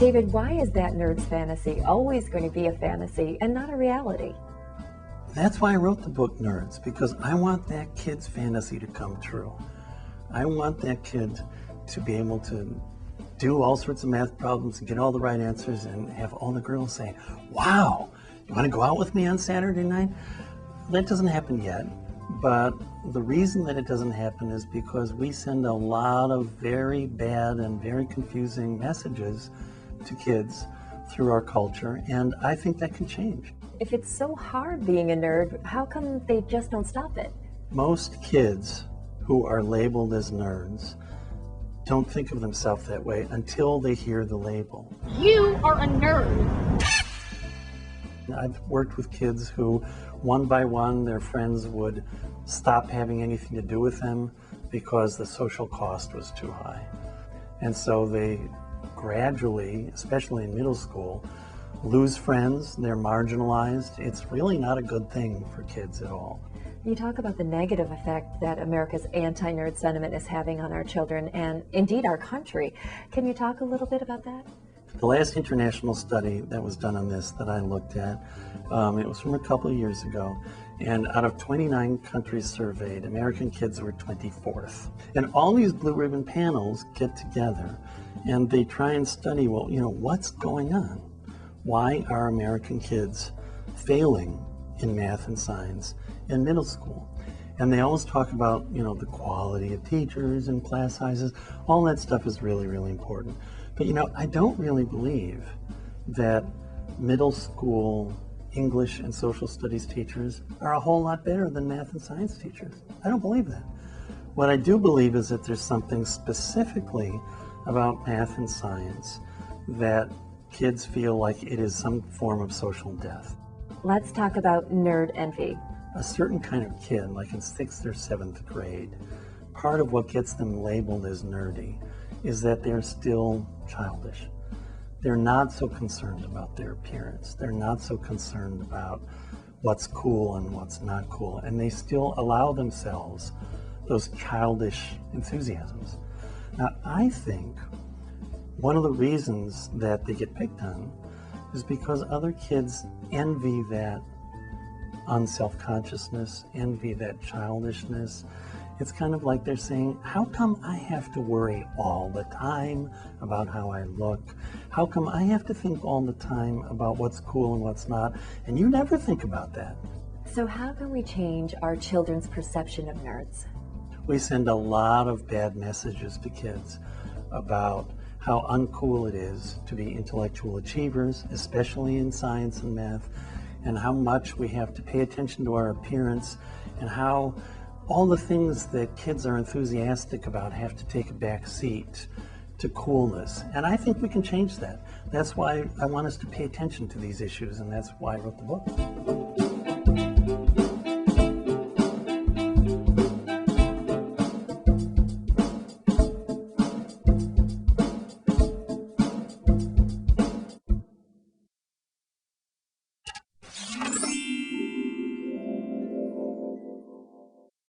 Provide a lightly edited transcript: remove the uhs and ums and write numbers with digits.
David, why is that nerd's fantasy always going to be a fantasy and not a reality? That's why I wrote the book Nerds, because I want that kid's fantasy to come true. I want that kid to be able to do all sorts of math problems and get all the right answers and have all the girls say, wow, you want to go out with me on Saturday night? That doesn't happen yet, but the reason that it doesn't happen is because we send a lot of very bad and very confusing messages to kids through our culture, and I think that can change. If it's so hard being a nerd, how come they just don't stop it? Most kids who are labeled as nerds don't think of themselves that way until they hear the label. You are a nerd. I've worked with kids who, one by one, their friends would stop having anything to do with them because the social cost was too high. And so they gradually, especially in middle school, lose friends, they're marginalized. It's really not a good thing for kids at all. You talk about the negative effect that America's anti-nerd sentiment is having on our children and indeed our country. Can you talk a little bit about that? The last international study that was done on this that I looked at, it was from a couple of years ago, and out of 29 countries surveyed, American kids were 24th. And all these blue ribbon panels get together and they try and study, well, what's going on? Why are American kids failing in math and science in middle school? And they always talk about, the quality of teachers and class sizes. All that stuff is really, really important. But, I don't really believe that middle school English and social studies teachers are a whole lot better than math and science teachers. I don't believe that. What I do believe is that there's something specifically about math and science that kids feel like it is some form of social death. Let's talk about nerd envy. A certain kind of kid, like in 6th or 7th grade, part of what gets them labeled as nerdy is that they're still childish. They're not so concerned about their appearance. They're not so concerned about what's cool and what's not cool. And they still allow themselves those childish enthusiasms. Now, I think one of the reasons that they get picked on is because other kids envy that unself-consciousness, envy that childishness. It's kind of like they're saying, how come I have to worry all the time about how I look? How come I have to think all the time about what's cool and what's not? And you never think about that. So how can we change our children's perception of nerds? We send a lot of bad messages to kids about how uncool it is to be intellectual achievers, especially in science and math, and how much we have to pay attention to our appearance, and how all the things that kids are enthusiastic about have to take a back seat to coolness. And I think we can change that. That's why I want us to pay attention to these issues, and that's why I wrote the book.